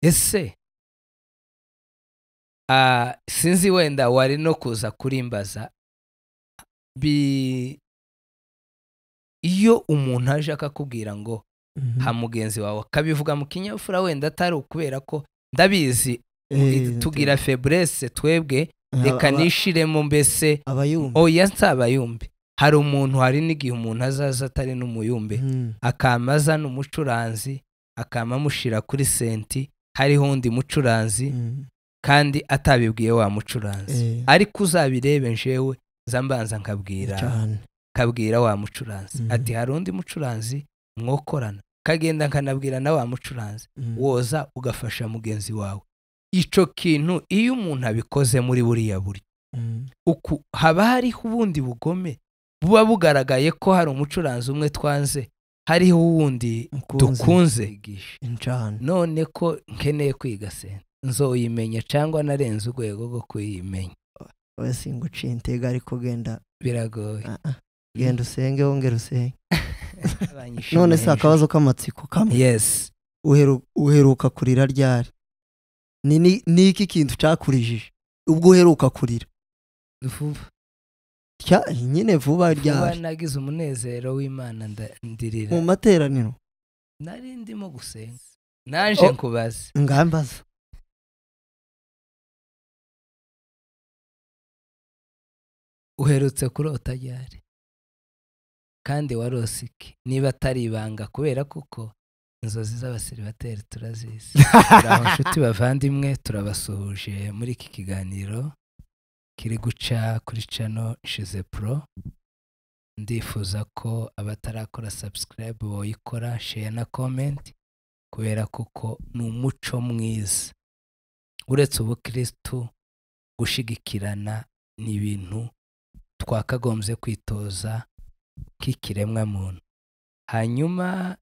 ese sinzi wenda wari no kuza kurimbaza iyo umuntu aje akakubwira ngo ha mugenzi wawe akabivuga mu kinyafura wenda atari ukubera ko ndabizi tugira faiblesse twebwe reka nishiremo mbese oya nsabayumbe hari umuntu hari n'igihe umuntu azaza atari n'umuyumbe akamaza n'umucuranzi akamamushira kuri senti hariho undi mucuranzi kandi atabibwiye wa mucuranzi ariko uzabirebe njewe zambanza nkabwira wa mucuranzi ati hari undi mucuranzi mwokorana kagenda nkanabwira na wa mucuranzi woza ugafasha mugenzi wawe. Ico kintu iyo umuntu abikoze muri buriya buryo uku haba hariho ubundi bugome buba bugaragaye ko hari umucuranzi umwe twanze hariho uwundi dukunze none ko nkeneye kwiga se nzoyimenya cyangwa narenze urwego rwo kuyimenya. Oya singuciye intega ariko genda biragoye genda usenge wongera usenge. None se akabazo k'amatsiko kamwe yes uheruka kurira ryari? Ni iki kintu cyakurijije ubwo uheruka kurira? vuba nyine vuba ryari? Nagize umunezero w'Imana ndirira mu materaniro nari ndimo gusenga nanje nkubaza ngambaza. Uherutse kurota ryari kandi warose iki niba atari ibanga kubera kuko inzozi z'abasiribateri turazizi. Turaho nshuti bavandimwe turabasuhuje muri iki kiganiro kiri guca kuri channel Shize Pro. Ndifuza ko abatarakora subscribe boyikora share na comment kubera kuko ni umuco mwiza uretse ubukristo gushigikirana ni ibintu twakagombye kwitoza k'ikiremwa muntu. Hanyuma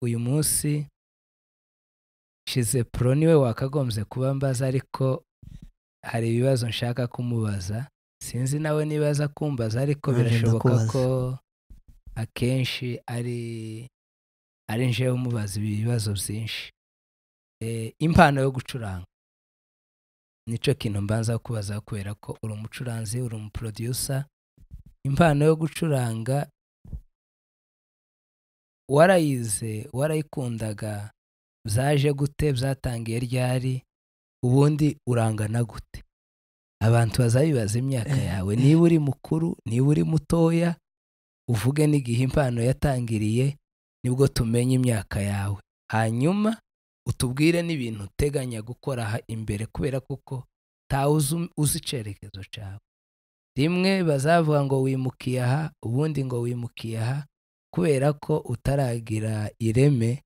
uyu munsi Shize Pro niwe wakagombye kuba mbaza ariko hari ibibazo nshaka kumubaza sinzi nawe nibaza kumbaza ariko birashoboka ko akenshi ari njewe umubaza ibibazo byinshi. Impano yo gucuranga nico kintu mbanza kubaza kubera ko uri umucuranzi uri umuproducer. Impano yo gucuranga warayize warayikundaga zaje gute byatangiye ryari ubundi urangana gute? Abantu bazabibaza imyaka yawe niba uri mukuru niba uri mutoya uvuge n'igihe impano yatangiriye nibwo tumenye imyaka yawe. Hanyuma utubwire n'ibintu uteganya gukora imbere kubera kuko uzi icerekezo cyawe. Rimwe bazavuga ngo wimukiye aha ubundi ngo wimukiye aha kubera ko utaragira ireme.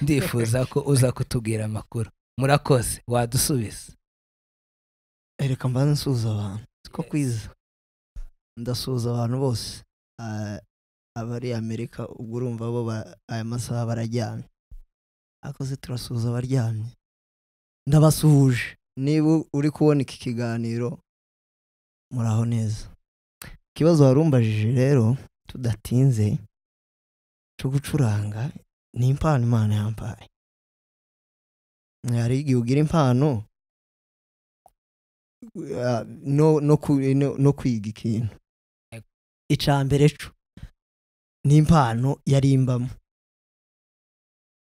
Ndifuza ko uza kutubwira amakuru. Murakoze wadusubiza. Reka mbanze nsuza abantu ko kwiza ndasuza abantu bose abari Amerika ubwo urumva bo aya masaha barajyanye akoze turasuza abaryamye ndabasuhuje. Niba uri kubona iki kiganiro muraho neza. Ikibazo warumbajije rero tudatinze cyo gucuranga ni impano Imana yampaye. Hari igihe ugira impano no kwiga ikintu icambere cyo ni impano yarimbamo.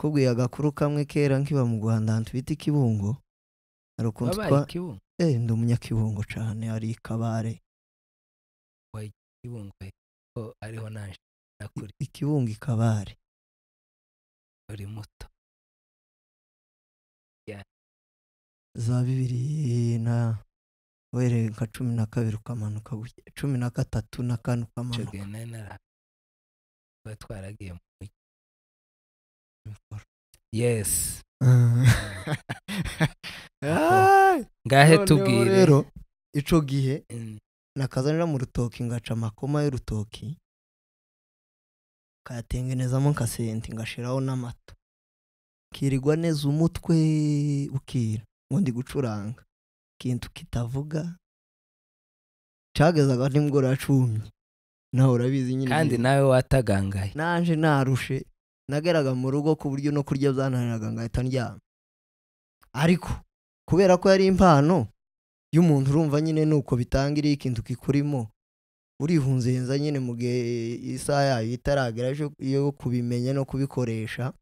Kubwiye agakuru kamwe kera nkiba mu Rwanda ahantu bita Kibungo arukuntu ndi umunyakibungo cyane ari Kabare Kibungo ko ariho naje nakuri Ikibungo Kabare uri muto za 2000 na were nka 12 ukamanuka 13 na 4 ukamanuka batwaragiye mu yes ngahe tubwire rero ico gihe nakazanira mu rutoki ngaca amakoma y'urutoki kayatengenezamo nkasenti ngashiraho n'amato kirigwa neza umutwe ukira ngo ndi gucuranga kintu kitavuga cyagezaga nimugora cumye naho urabizi nyine kandi nawe watagangaye nanje narushe nageraga mu rugo ku buryo no kurya byananiraga ngahita ndyama ariko kubera ko yari impano y'umuntu urumva nyine nuko bitangiriye ikintu kikurimo urihunzenza nyine mu gihe isaha yayo itaragera yo kubimenya no kubikoresha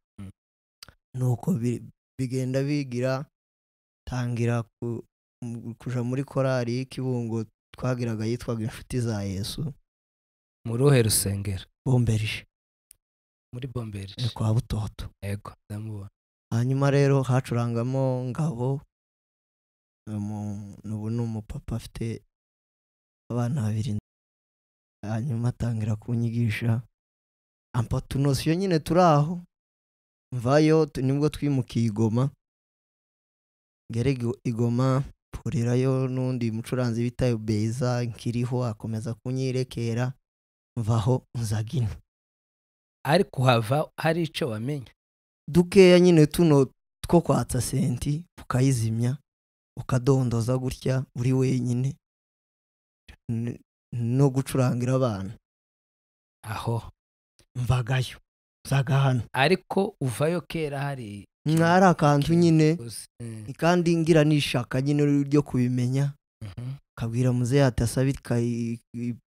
nuko bigenda bigira tangira kuja muri korali y'Ikibungo twagiraga yitwaga Inshuti za Yesu. Mu ruhe rusengero? Bomberije. Muri Bomberije kwa Butoto. Yego ndamubona. Hanyuma rero hacurangamo Ngabo, nubu n'umupapa afite abana 2. Hanyuma atangira kunyigisha ampotunosiyo nyine turaho mvayo nibwo twimukiye Igoma. Ngere Igoma purirayo n'undi mucuranzi bita Beza nkiriho akomeza kunyirekera mvaho nzagino. Ariko hava hari ico wamenya dukeya nyine tuno two kwatsa senti ukayizimya ukadondoza gutya uri wenyine no gucurangira abana aho mvagayo zagahana. Ariko uvayo kera hari mwari akantu nyine kandi ngira nishaka nyine ryo kubimenya. Kabwira muze atasabika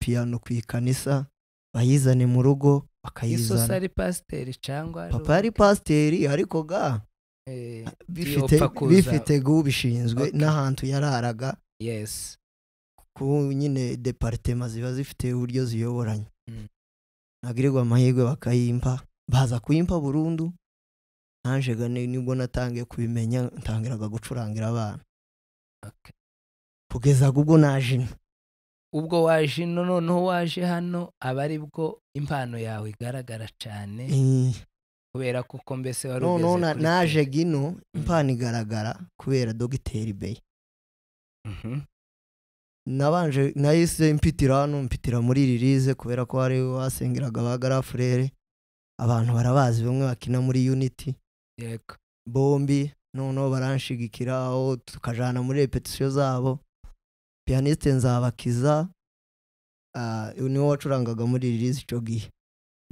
piano ku ikanisa bayizane mu rugo bakayizana. Iso sari pasiteri cyangwa papa yari pasiteri ariko ga bifite gubishinzwe n'ahantu yararaga. Yes. Ku nyine departement ziba zifite uburyo ziyoboranye. Nagirirwa amahirwe bakayimpa baza kuyimpa burundu. Nanje gane nibwo natangiye kubimenya ntangiraga gucurangira abana. Okay. Kugeza ubwo naje. Ubwo waje noneho waje hano abari bwo impano yawe igaragara cyane. Kubera kuko mbese wari ugeze no naje gino impano igaragara kubera Dr. Bey. Nabanje nahise mpitira muri release kubera ko hari wasengeraga abagara frere abantu barabazi bamwe bakina muri Unity. Yego. Bombi noneho baranshigikira aho tukajana muri repetition zabo. Pianiste Nzabakiza niwe wacurangaga muri release ico gihe.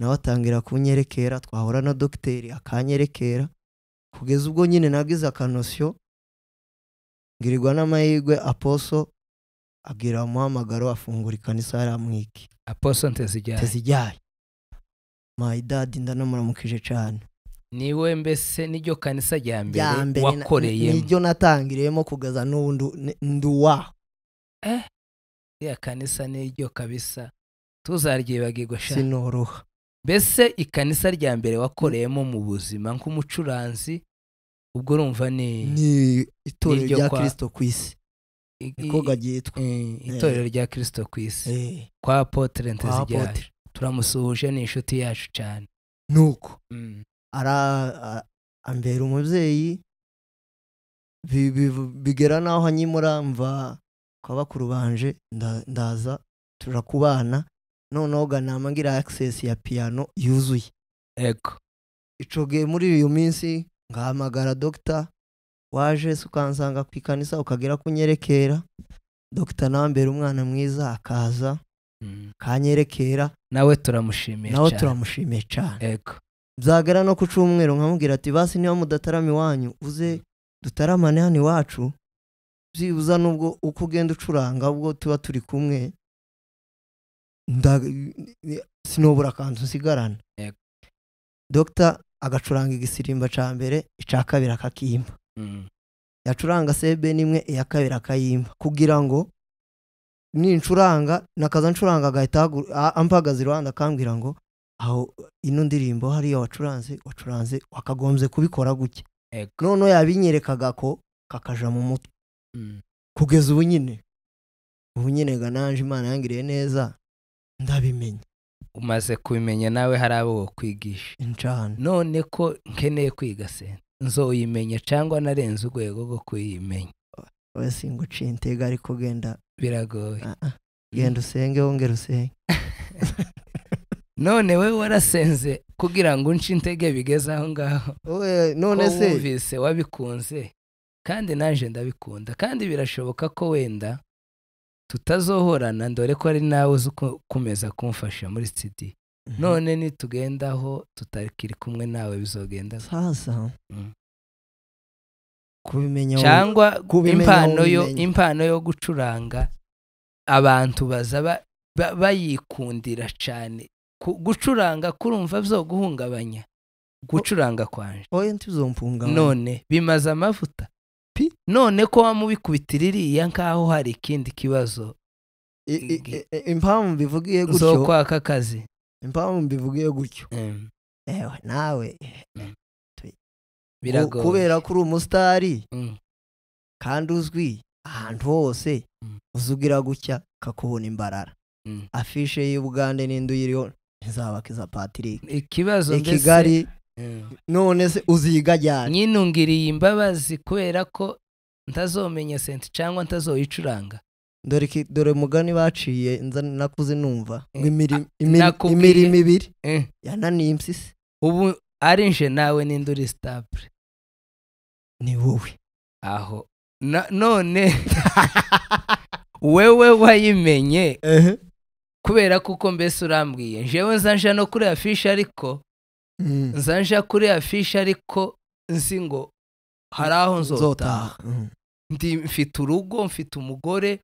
Nawe atangira kunyerekera twahora na Dr. akanyerekera kugeza ubwo nyine nagize akanosyo ngirirwa n'amahirwe Apostle agira muhamagaro afungura ikanisa ya Mwiki. Apostle Ntezijyaye. My dad ndanamuramukije cyane. Niwe mbese niryo kanisa rya mbere wakoreyemo? Niryo natangiriyemo kugeza nduwa. Ya kanisa niryo kabisa tuzaryibagirwa sha. Sinoroha. Mbese ikanisa rya mbere wakoreyemo mu buzima nk'umucuranzi ubwo urumva ni itorero rya Kristo kwisi. Niko gagitwa itorero rya Kristo kwisi kwa Apotre Ntezijyaye. Turamusuhuje ni inshuti yacu cyane. Nuko ambera umubyeyi bigera naho hanyimura mva kwa bakuru banje ndaza turakubana noneho ganama ngira access ya piano yuzuye. Ego. Icoge muri iyo minsi ngahamagara Dr. waje sukansanga ku ikanisa ukagera kunyerekera. Dr. Nambera umwana mwiza akaza kanyerekera nawe turamushimiye cyane. Ego. Byagera no ku cyumweru nkamubwira ati basi niba mudatarama iwanyu uze dutaramane hano iwacu byibuza nubwo uko ugenda ucuranga ubwo tuba turi kumwe sinobura kantu nsigarana. Dr. agacuranga igisirimba ca mbere ica kabiri akakimba. Yacuranga sebe nimwe iya kabiri akayimba kugira ngo nincuranga nakaza ncuranga agahita ampagaza iruhande akambwira ngo aho ino ndirimbo hariya wacuranze wakagombye kubikora gutya. None yabinyerekaga ko kakaja mu mutwe. Kugeza ubu nyine gananje Imana yangiriye neza ndabimenya. Umaze kubimenya nawe hari abo kwigisha incana. None ko nkeneye kwiga se nzoyimenya cyangwa narenze urwego rwo kuyimenya? Oya singuciye intege ariko genda biragoye. Genda usenge wongera usenge. None we warasenze kugira ngo unce intege bigeze aho ngaho? None se wumvise wabikunze kandi naje ndabikunda kandi birashoboka ko wenda tutazohorana ndore ko ari nawe uzi kumeza kumfasha muri studio. None nitugendaho tutakiri kumwe nawe bizogenda sasa. kubimenya cyangwa impano yo gucuranga abantu baza bayikundira cyane gucuranga kurumva byo guhungabanya gucuranga kwanje oye ntizompunga none bimaze amavuta none ko wamubikubitira iriya nkaho hari ikindi kibazo impamvu bivugiye gutyo zo kwaka akazi impamvu bivugiye gutyo ewe nawe biragoye kubera kuri umusitari kandi uzwi ahantu hose uzugira gutya kakubona imbarara afishe y'Ubugande n'indu yiriho ntizabakiza Patrick ikibazo Kigali none se uziga cyane nyinungiriye imbabazi kubera ko ntazomenya senti cyangwa ntazoyicuranga dore mugani baciye nakuze numva imirimo ibiri yananiye impyisi ubu ari nje nawe n'induri stable ni wowe aho none wewe wayimenye kubera kuko mbese urambwiye njewe nzanja no kuri afisha ariko nzanja kuri afisha ariko nzi ngo hari aho nzotaha mfite urugo mfite umugore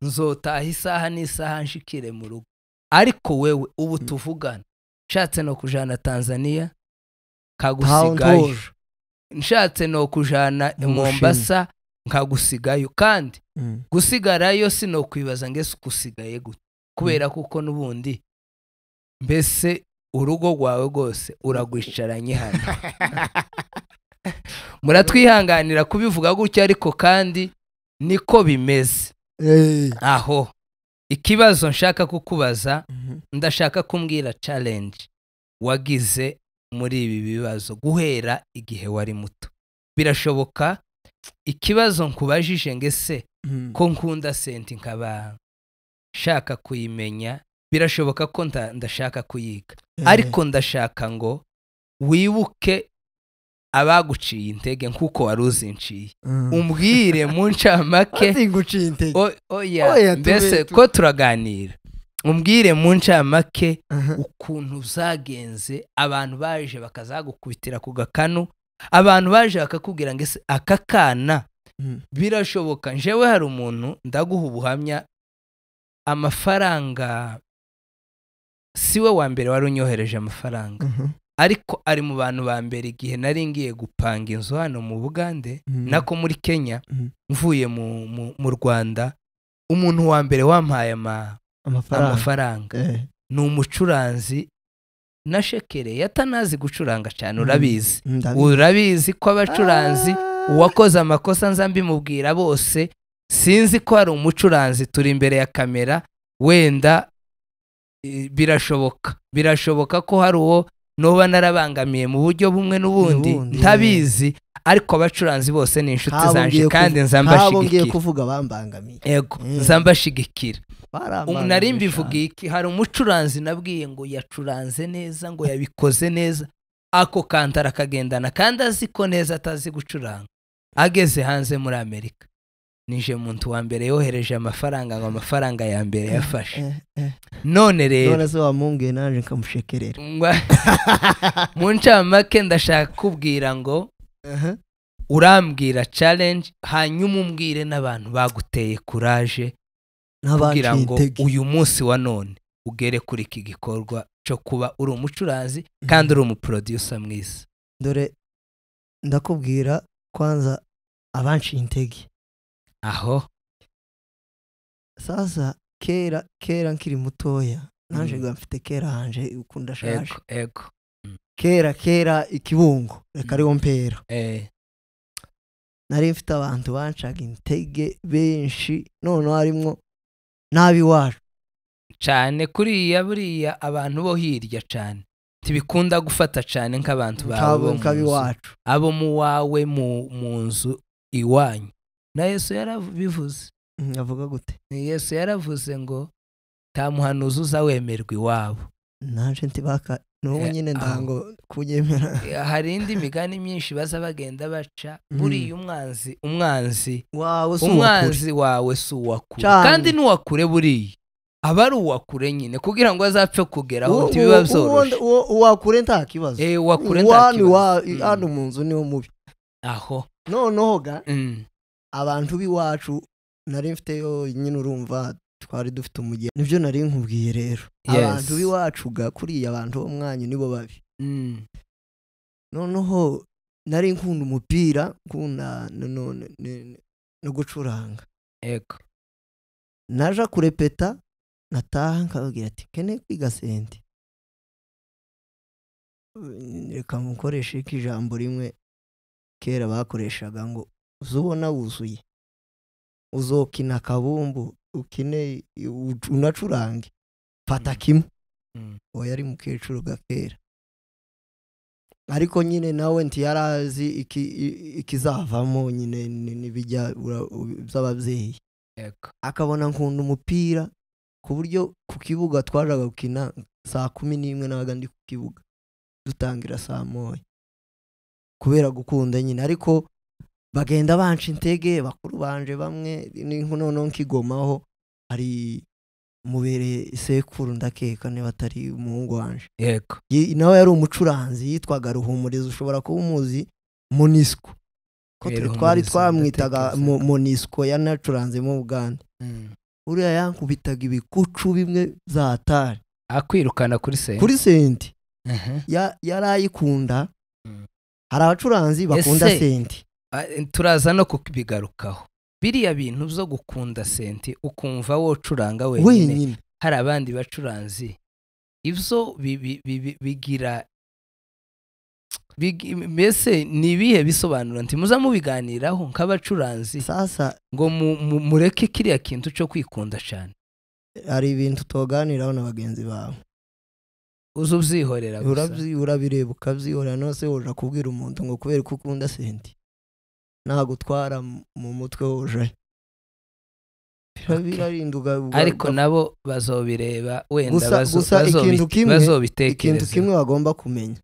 nzotaha isaha n'isaha nshikire mu rugo ariko wewe ubu tuvugana nshatse no kujana Tanzania kagusigayo nshatse no kujana Mombasa nkagusigayo kandi gusigarayo sino kwibaza ngese kusigaye gute kubera kuko nubundi mbese urugo rwawe rwose uragwicaranye hano muratwihanganira kubivuga gutya ariko kandi niko bimeze aho ikibazo nshaka kukubaza ndashaka kumbwira challenge wagize muri ibi bibazo guhera igihe wari muto birashoboka ikibazo nkubajije ngese ko nkunda senti nkaba shaka kuyimenya birashoboka ko ndashaka kuyiga ariko ndashaka ngo wibuke abaguciye intege nkuko waruzinciye umbwire mu ncamake oya mbese ko turaganira umbwire mu ncamake ukuntu zagenze abantu baje bakazagukubitira ku gakanu abantu baje bakakubwira ngo aka kana birashoboka njewe hari umuntu ndaguha ubuhamya amafaranga siwe wa mbere wari unyohereje amafaranga ariko ari mu bantu ba mbere igihe nari ngiye gupanga inzu hano mu Bugande nako muri Kenya mvuye mu Rwanda umuntu wa mbere wampaye amafaranga ni umucuranzi na shekere yatanazi gucuranga cyane urabizi ko abacuranzi uwakoze amakosa nzambi mubwira bose sinzi ko hari umucuranzi turi imbere ya kamera wenda birashoboka ko hari uwo noba narabangamiye mu buryo bumwe n'ubundi ntabizi ariko abacuranzi bose ni inshuti zanje kandi nzambashigikira kuvuga bambangamiye yego nzambashigikira nari mbivuga iki hari umucuranzi nabwiye ngo yacuranze neza ngo yabikoze neza ako kantara kagendana kandi azi ko neza atazi gucuranga ageze hanze muri Amerika nije muntu wa mbere yohereje amafaranga ngo amafaranga ya mbere yafashe none rero se wamumbwiye naje nkamushekerera mu ncamake ndashaka kubwira ngo urambwira challenge hanyuma umbwire n'abantu baguteye courage kugira ngo uyu munsi wa none ugere kuri iki gikorwa cyo kuba uri umucuranzi kandi uri umuproducer mwiza dore ndakubwira kwanza abanci intege aho sasa kera nkiri mutoya nanje mfite kera hanje ukunda shaje ego kera ikibungo reka ariho mpera nari mfite abantu bancaga intege benshi none harimo nabi wacu cyane kuriya buriya abantu bo hirya cyane tibikunda gufata cyane nk'abantu wacu abo mu wawe mu nzu iwanyu na Yesu yarabivuze avuga gute Yesu yaravuze ngo nta muhanuzi uzawemerwa iwabo nanje ntibaka n'ubu nyine ndango kubyemera hari indi migani myinshi baza bagenda baca buriya umwanzi wawe si uwakure kandi n'uwakure buriya aba ari uwakure nyine kugira ngo azapfe kugeraho ntibiba byoroshye uwakure nta kibazo uwakure nta kibazo hano mu nzu niwo mubi aho noneho ga abantu b'iwacu nari mfiteyo nyine urumva twari dufite umugeni nibyo nari nkubwiye rero abantu b'iwacu ga kuriya abantu bo mwanyu nibo babi noneho nari nkunda umupira nkunda no gucuranga ego naja kurepeta nataha nkababwira ati kene kwiga senti reka mukoreshe ijambo rimwe kera bakoreshaga ngo uzubona wuzuye uzokina kabumbu ukine unacurange fata kimwe uwo yari mukecuru gakera ariko nyine nawe ntiyarazi ikizavamo nyine n'ibijya by'ababyeyi akabona nkunda umupira ku buryo ku kibuga twajaga gukina saa 11 nabaga ndi ku kibuga dutangira saa 1 kubera gukunda nyine ariko bagenda banca intege bakuru banje bamwe noneho nkigomaho ari mubere sekuru ndakeka niba atari umuhungu wanje yego nawe yari umucuranzi yitwaga Ruhumuriza ushobora kuba umuzi Monisco ko twari twamwitaga Monisco yanacuranze mu Uganda uriya yankubitaga ibikucu bimwe za atari akwirukana kuri senti yarayikunda hari abacuranzi bakunda senti turaza no kubigarukaho biriya bintu byo gukunda senti ukumva wo curanga wenyine hari abandi bacuranzi ivyo bigira mbese nibihe bisobanura nti muza mubiganiraho nk'abacuranzi sasa ngo mureke kiriya kintu cyo kwikunda cyane hari ibintu toganiraho n'abagenzi bawe uzubyihorera urabireba ukabyihorera nose woja kubwira umuntu ngo kubera ko ukunda senti nagutwara mu mutwe woje birarinduga ariko nabo bazobireba wenda bazobitekereza ikintu kimwe bagomba kumenya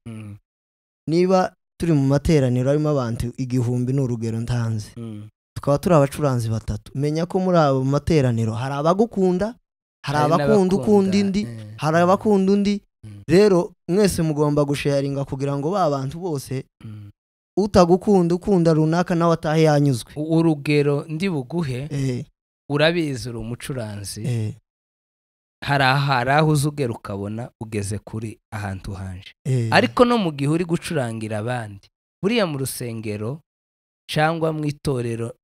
niba turi mu materaniro arimo abantu 1000 n'urugero ntanze tukaba turi abacuranzi batatu menya ko muri abo materaniro hari abagukunda hari abakunda ukunda indi hari abakunda undi rero mwese mugomba gusharinga kugira ngo ba bantu bose utagukunda ukunda runaka nawe atahe yanyuzwe urugero ndi buguhe urabizi uri umucuranzi hari aho uzugera ukabona ugeze kuri ahantu hanje ariko no mu gihe uri gucurangira abandi buriya mu rusengero cyangwa mu itorero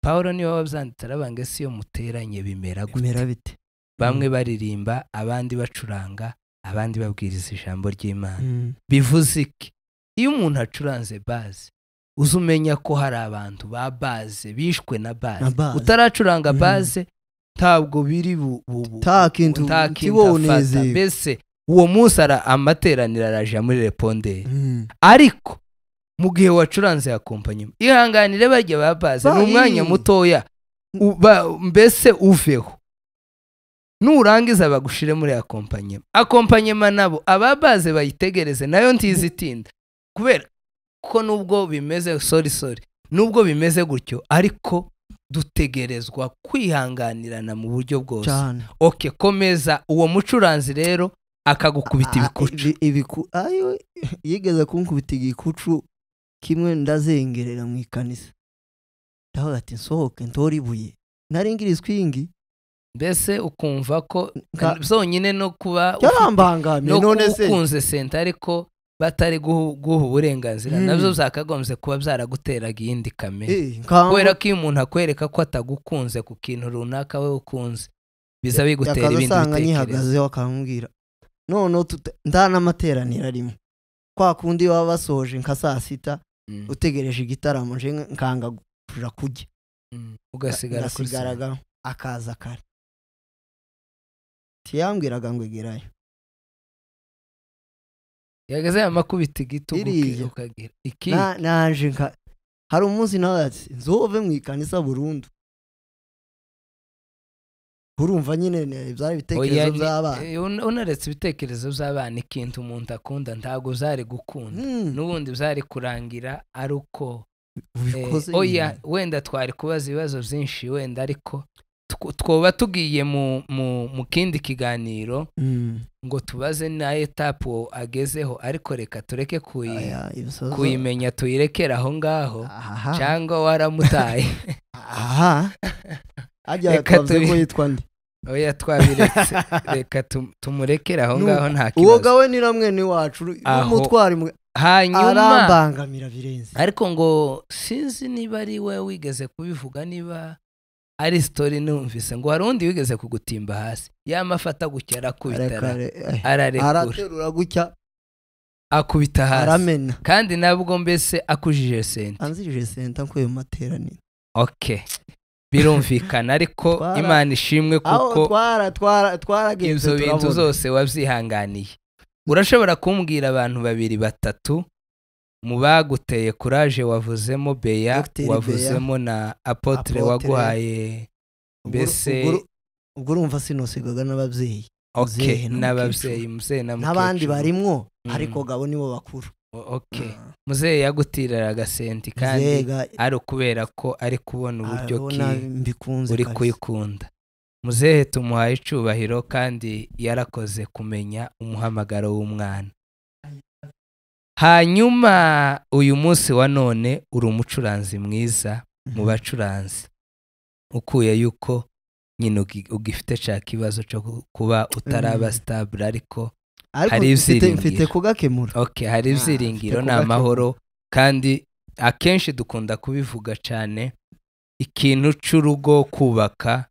Paulo niwe wabyanditse arabange si yo muteranye bimera bite bamwe baririmba abandi bacuranga abandi babwiriza ijambo ry'Imana bivuze iki iyo umuntu acuranze baze uzumenya ko hari abantu ba baze bishwe na baze utaracuranga baze ntabwo biri takintu kiboneze mbese uwo munsi amateranira araje muri reponderi ariko mu gihe wacuranze akompanyemo ihanganire barya ba baze n'umwanya mutoya mbese uveho nurangiza bagushire muri akompanyema nabo ababaze bayitegereze nayo ntizitinda kubera ko nubwo bimeze sorry nubwo bimeze gutyo ariko dutegerezwa kwihanganirana mu buryo bwose okay komeza uwo mucuranzi rero akagukubita ibikucu ayo yigeze kunkubita igikucu kimwe ndazengerera mu ikanisa ndaho ati nsohoke ntoribuye naringira swingi mbese ukumva ko zonyine no kuba yarambangamiye none se ukunze senta ariko batari guha uburenganzira nabyo zakagombye kuba byaraguteraga iyindi kamere kubera ko iyo umuntu akwereka ko atagukunze ku kintu runaka we ukunze biza bigutera ibindi bitekerezo nyihagazeho akambwira none ndana amateraniro arimo kwa kundi baba basoje nka saa 6 utegereje igitaramo nje nkanga kuja kujya ugasigara akaza kare tiyambwiraga ngo igerayo yagaze amakubita igitugu ukagira iki naje hari umunsi nawe ati nzove mu ikanisa burundu urumva nyine byari bitekerezo by'abana unaretse ibitekerezo by'abana ikintu umuntu akunda ntago zari gukunda n'ubundi byari kurangira ari uko oya wenda twari kubaza ibibazo byinshi wenda ariko twoba tugiye mu kindi kiganiro ngo tubaze na etape agezeho, ariko reka tureke kuyimenya tuyirekera aho ngaho, cyangwa waramutaye. reka ko yitwa ndi oya twabiretse, reka tumurekera aho ngaho nta kibazo. uwo gawe ni ramwe ni wacu umutwari hanyuma arambangamira birenze. ariko ngo sinzi niba ari we wigeze kubivuga, niba ari story numvise ngo hari undi wigeze kugutimba hasi, yamafata gutya arakubita araterura gutya akubita hasi aramena, kandi nabwo mbese akujije senta, anzirije senta ko yo materaniro. Okay, birumvikana, ariko Imana ishimwe kuko twaragenze ibyo bintu zose wabyihanganiye. Urashobora kumbwira abantu 2-3 mu baguteye courage? Wavuzemo Beya, wavuzemo na Apotre waguhaye, mbese ubwo urumva sinosigaga n'ababyeyi. Okay, n'ababyeyi muzehe na mukecuru n'abandi barimwo, ariko gabo nibo bakuru. Okay, muzehe yagutirira agasenti kandi ari kubera ko ari kubona uburyo uri kuyikunda. Muzehe tumuhaye icubahiro, kandi yarakoze kumenya umuhamagaro w'umwana. Hanyuma uyu munsi wa none uri umucuranzi mwiza mu bacuranzi, ukuye yuko nyine ugifite cya kibazo cyo kuba utaraba stable, ariko hari ibyiringiro mfite kugakemura. Okay, hari ibyiringiro n'amahoro, kandi akenshi dukunda kubivuga cyane, ikintu cy'urugo kubaka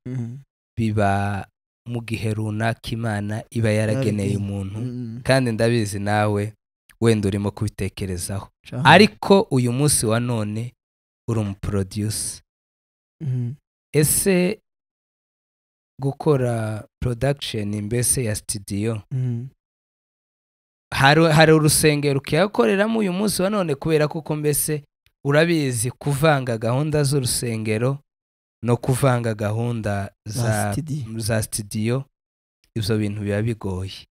biba mu gihe runaka Imana iba yarageneye umuntu, kandi ndabizi nawe wenda urimo kubitekerezaho. Ariko uyu munsi wa none uri umuproducer. Ese gukora production mbese ya studio, hari urusengero ukiyakoreramo uyu munsi wa none? Kubera kuko mbese urabizi kuvanga gahunda z'urusengero no kuvanga gahunda za studio, ibyo bintu biba bigoye.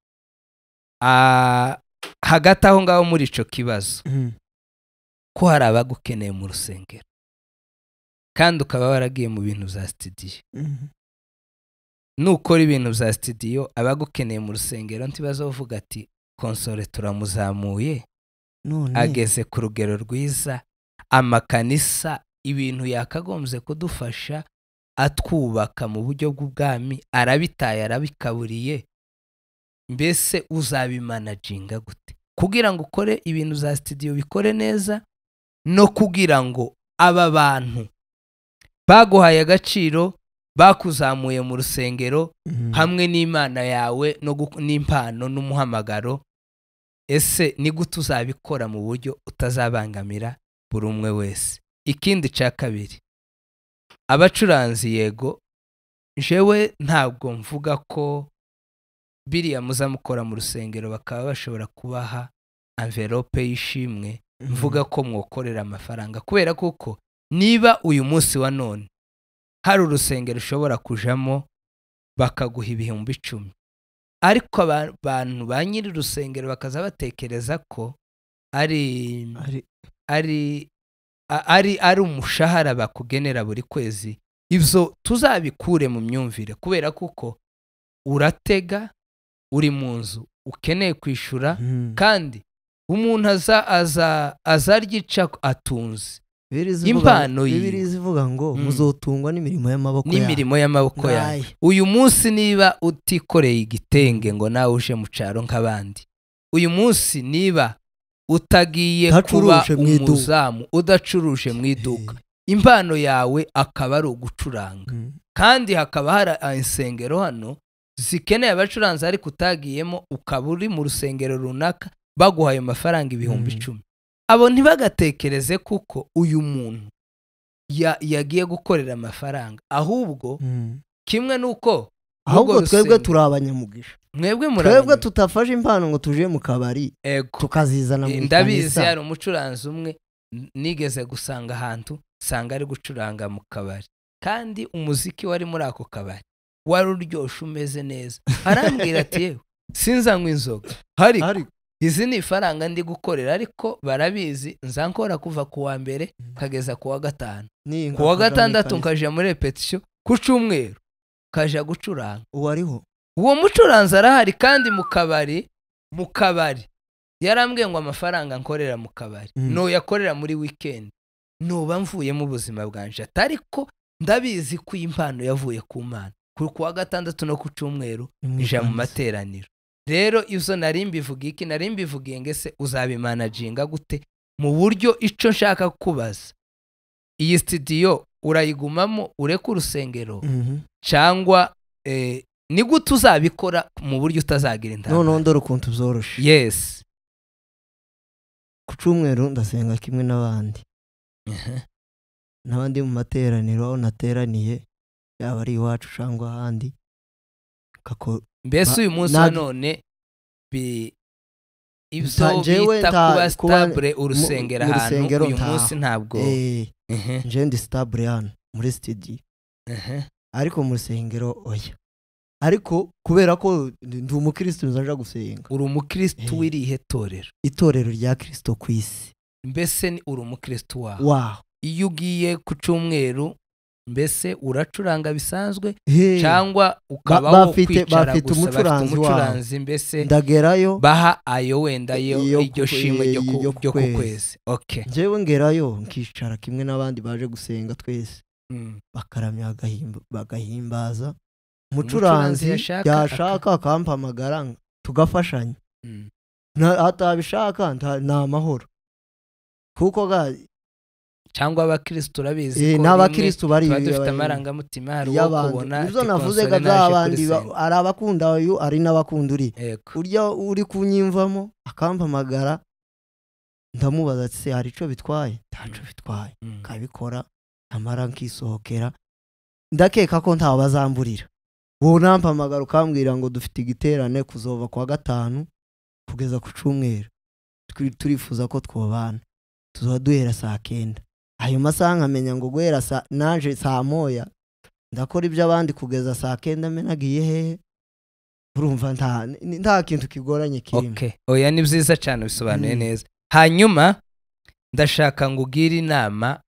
Hagati aho ngaho muri ico kibazo, ko hari abagukeneye mu rusengero kandi ukaba waragiye mu bintu za studio, nukora ibintu za studio abagukeneye mu rusengero ntibazovuga ati Konsole turamuzamuye ageze ku rugero rwiza, amakanisa ibintu yakagombye kudufasha atwubaka mu buryo bw'ubwami arabitaye arabikaburiye, mbese uzabimanaginga gute kugira ngo ukore ibintu za studio bikore neza, no kugira ngo aba bantu baguhaye agaciro bakuzamuye mu rusengero hamwe n'Imana yawe n'impano n'umuhamagaro, ese ni gute uzabikora mu buryo utazabangamira buri umwe wese? Ikindi cya kabiri, abacuranzi yego jewe ntabwo mvuga ko biriya muzamukora mu rusengero bakaba bashobora kubaha envelope y'ishimwe, mvuga ko mwokorera amafaranga, kubera kuko niba uyu munsi wa none hari urusengero ushobora kujamo bakaguha ibihumbi 10, ariko abantu ba nyiri urusengero bakaza batekereza ko ari umushahara bakugenera buri kwezi, ibyo tuzabikure mu myumvire, kubera kuko uratega, uri mu nzu ukeneye kwishura, kandi umuntu azaryica atunze impano ye. Bibiri zivuga ngo muzotungwa n'imirimo y'amaboko yawe. Uyu munsi niba utikoreye igitenge ngo nawe uje mu cyaro nk'abandi, uyu munsi niba utagiye kuba umuzamu udacuruje mu iduka, impano yawe akaba ari ugucuranga, kandi hakaba hari insengero hano zikeneye abacuranzi ariko utagiyemo, ukaba uri mu rusengero runaka baguhaye amafaranga ibihumbi 10, abo ntibagatekereze kuko uyu muntu yagiye gukorera amafaranga, ahubwo kimwe nuko ahubwo twebwe turi abanyamugisha, twebwe tutafashe impano ngo tuje mu kabari tukazizana mu kanisa. Ndabizi hari umucuranzi umwe nigeze gusanga ahantu sanga ari gucuranga mu kabari, kandi umuziki wari muri ako kabari wari uryoshe umeze neza, arambwira ati yewe sinzanywa inzoga, hari izi ni ifaranga ndi gukorera, ariko barabizi nzankora kuva ku wa mbere kageza ku wa 5, ku wa 6 nkaje muri repetition, ku cyumweru kaja gucuranga. Uwariho Uwo mucuranzi arahari kandi mu kabari yarambwiye ngo amafaranga nkorera mu kabari no yakorera muri weekend noba mvuye mu buzima bwanje, ariko ndabizi ko impano yavuye ku Mana. Ku wa gatandatu no ku cyumweru ija mu materaniro. Rero izo narimbivuga iki, narimbivugiye ngese uzabimanaginga gute mu buryo ico nshaka kubaza. Iyi studio urayigumamo ureka urusengero cyangwa ni gute uzabikora mu buryo utazagira intambara? No ndoro ukuntu byoroshe. Yes. Ku cyumweru ndasenga kimwe n'abandi. N'abandi mu materaniro aho nateraniye yaba ari iwacu cyangwa ahandi. Mbese uyu munsi none ibyo bita kuba stable urusengero ahantu uyu munsi ntabwo nje ndi stable hano muri studio. Ariko mu rusengero oya. Ariko kubera ko ndi umukristo nzaja gusenga. Uri umukristo wirihe torero? Itorero rya Kristo ku isi. Mbese ni uri umukristo wawe? Wow. Iyo ugiye ku cyumweru mbese uracuranga bisanzwe cyangwa ukabaho kwicara gusa umucuranzi mbese ndagerayo baha ayo wenda iryo shimwe ryo ku kwezi? Okay. Jewe ngerayo nkicara kimwe n'abandi baje gusenga twese bakaramya bagahimbaza. Umucuranzi yashaka akampamagara tugafashanya. Atabishaka nta mahoro. Kuko cyangwa abakristo urabizi ko n'abakristo bari dufite amarangamutima hari uwo kubona izo navuze abandi ari abakunda uyu ari n'abakunda uri urya uri kunyimvamo akampamagara ndamubaza ati hari ico bitwaye? Ntaco bitwaye. Kabikora amara nkisohokera ndakeka ko ntawe bazamburira. Wo nampamagara ukambwira ngo dufite igiterane kuzova kwa gatanu kugeza ku cyumweru turifuza ko twobana tuzaduhera saa 9. Ayo masaha nkamenya ngo guhera nanje saa moya ndakora ibyo abandi kugeza saa 9 menagiye hehe. Urumva nta kintu kigoranye kirimo. Okay. Oya ni byiza cyane bisobanuye neza. Hanyuma ndashaka ngo ugire inama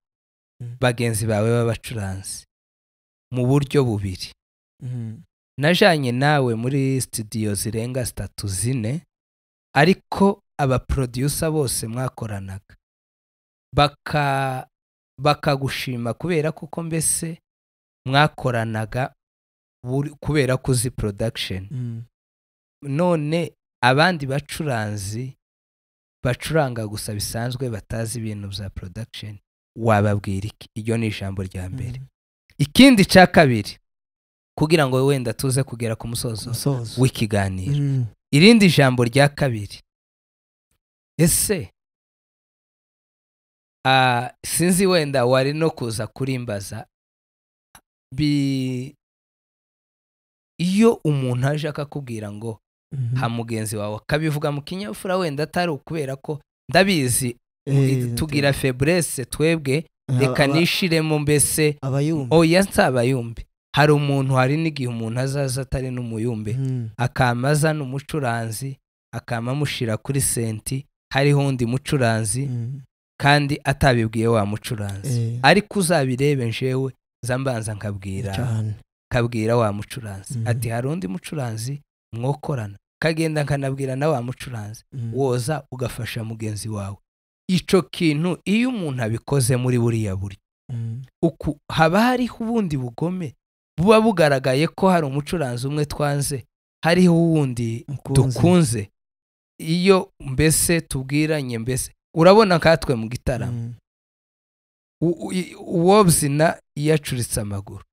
bagenzi bawe b'abacuranzi mu buryo bubiri. Najanye nawe muri studio zirenga 3-4 ariko aba producer bose mwakoranaga bakagushima kubera kuko mbese mwakoranaga kubera kuzi production. None abandi bacuranzi bacuranga gusa bisanzwe batazi ibintu bya production wababwira iki? Iryo ni ijambo rya mbere. Ikindi cya kabiri kugira ngo wenda tuze kugera ku musozo w'ikiganiro. Irindi jambo rya kabiri, ese sinzi wenda wari no kuza kurimbaza iyo umuntu aje akakubwira ngo ha mugenzi wawe akabivuga mu kinyafura wenda atari ukubera ko ndabizi tugira faiblesse twebwe reka nishiremo mbese oya nsabayumbe. Hari umuntu hari n'igihe umuntu azaza atari n'umuyumbe akamaza n'umucuranzi akamamushira kuri senti hariho undi mucuranzi kandi atabibwiye wa mucuranzi. Ariko uzabirebe njewe zambanza nkabwira wa mucuranzi ati hari undi mucuranzi mwokorana, kagenda nkanabwira na wa mucuranzi woza ugafasha mugenzi wawe. Ico kintu iyo umuntu abikoze muri buriya buryo uku haba hariho ubundi bugome buba bugaragaye ko hari umucuranzi umwe twanze hariho uwundi dukunze. Iyo mbese tubwiranye mbese urabona katwe mu gitaramo uwobyina yacuritse amaguru,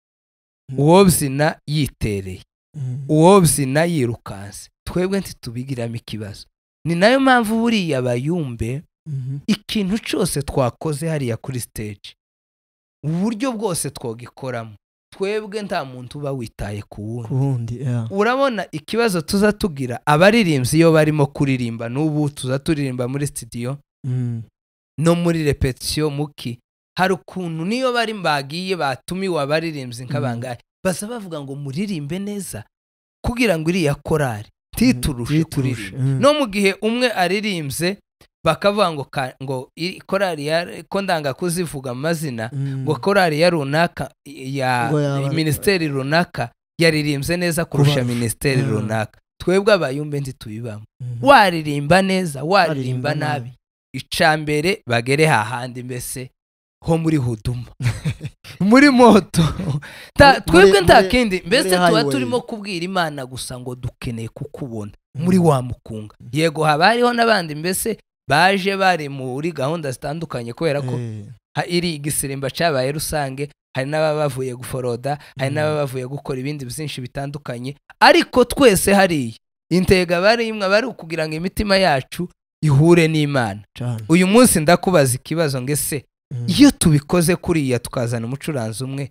uwobyina yitereye, uwobyina yirukanse, twebwe ntitubigiramo ikibazo. Ni nayo mpamvu buriya bayumbe ikintu cyose twakoze hariya kuri stage uburyo bwose twogikoramo twebwe nta muntu uba witaye ku wundi. Urabona ikibazo tuza tugira abaririmbyi iyo barimo kuririmba n'ubu tuza turirimba muri studio no muri repetition muki hari ukuntu niyo bari mbagiye batumiwe abaririmbyi nk'abangaye basa bavuga ngo muririmbe neza kugira ngo iriya korari titurushe kuririmba. No mu gihe umwe aririmbye bakavuga ngo korari ko ndanga kuzivuga amazina ngo korari ya runaka ya ministeri runaka yaririmbye neza kurusha ministeri runaka twebwe abayumbe ntitubibamo waririmba neza waririmba nabi icambere bagere hahandi mbese ho muri huduma muri moto twebwe nta kindi mbese tuba turimo kubwira Imana gusa ngo dukeneye kukubona muri wa mukunga yego haba hariho n'abandi mbese baje bari muri gahunda zitandukanye kubera ko iri igisirimba cyabaye rusange hari n'abavuye guforoda hari n'abavuye gukora ibindi byinshi bitandukanye ariko twese hariya intega bari imwe bari ukugira ngo imitima yacu ihure n'Imana uyu munsi ndakubaza ikibazo ngese iyo tubikoze kuriya tukazana umucuranzi umwe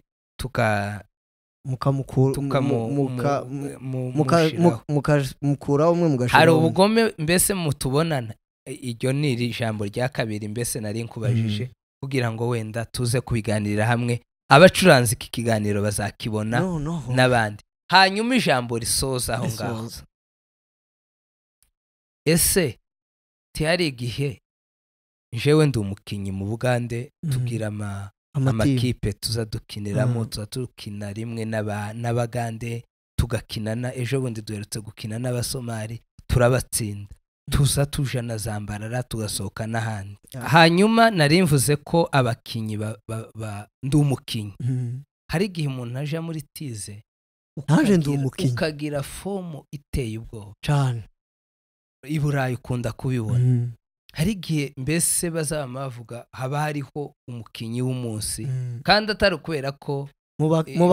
mukura umwe mugashira hari ubugome mbese mutubonana iryo ni ijambo rya kabiri mbese nari nkubajije kugira ngo wenda tuze kubiganirira hamwe abacuranzi iki kiganiro bazakibona n'abandi hanyuma ijambo risoza aho ngaho ese tiyari igihe jewe ndi umukinyi mu Bugande tugira amakipe tuza dukiniramo tuza tukina rimwe n'Abagande tugakinana ejo bundi duherutse gukina n'Abasomali turabatsinda tuza tujana Zambarara tugasohoka n'ahandi hanyuma nari mvuze ko abakinyi ndi umukinyi hari igihe umuntu aje muri tize ukagira fomu iteye ubwoba cyane i Burayi ukunda kubibona hari igihe mbese bazaba bavuga haba hariho umukinyi w'umunsi kandi atari kubera ko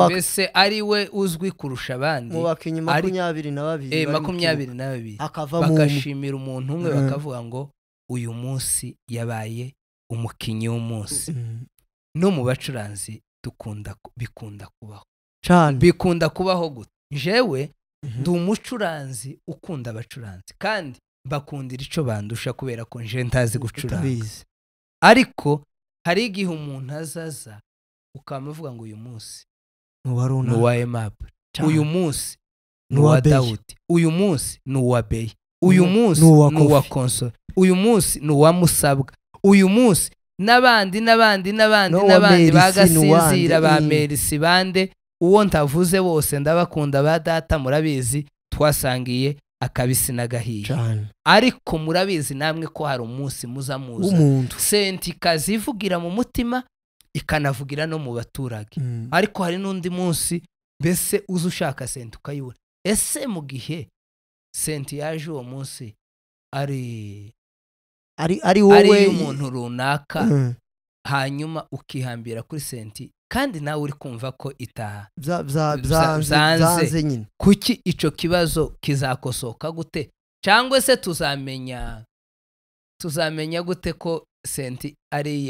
mbese ari we uzwi kurusha abandi mu bakinyi 22 bagashimira umuntu umwe bakavuga ngo uyu munsi yabaye umukinyi w'umunsi no mu bacuranzi bikunda kubaho cyane bikunda kubaho gute jewe ndi umucuranzi ukunda abacuranzi kandi bakundira ico bandusha kubera ko nje ntazi gucuranga ariko hari igihe umuntu azaza ukamavuga ngo uyu munsi nuwa Aimable uyu munsi nuwa Daudi uyu munsi nuwa Bey uyu munsi nuwa Console uyu munsi nuwa Musabwa uyu munsi n'abandi bagasinzira ba Merisi bande uwo ntavuze bose ndabakunda ba data murabizi twasangiye akabisi n'agahiye ariko murabizi namwe ko hari umunsi muzamuza senti kazivugira mu mutima ikanavugira no mu baturage ariko hari n'undi munsi mbese uza ushaka senti ukayibura ese mu gihe senti yaje uwo munsi ari wowe umuntu runaka hanyuma ukihambira kuri senti kandi nawe uri kumva ko itaha byanze nyine kuki ico kibazo kizakosoka gute cyangwa se tuzamenya gute ko senti ari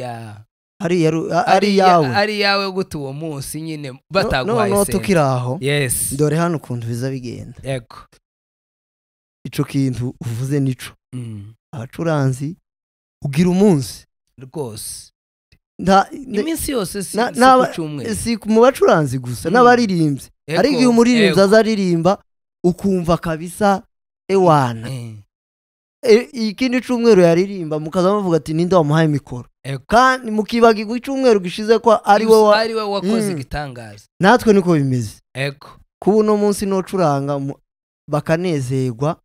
yawe gute uwo munsi nyine batagwaye senti tukiraho yes dore hano ukuntu biza bigenda yego ico kintu uvuze nico abacuranzi ugira umunsi rwose iminsi yose si mu bacuranzi gusa n'abaririmbyi ari igihe umuririmbyi azaririmba ukumva kabisa ewana ikindi cyumweru yaririmba mukaza muvuga ati ninde wamuhaye mikoro kandi mukibagirwa icyumweru gishize ko ari we wakoze igitangaza natwe niko bimeze ego kuba uno munsi nocuranga bakanezerwa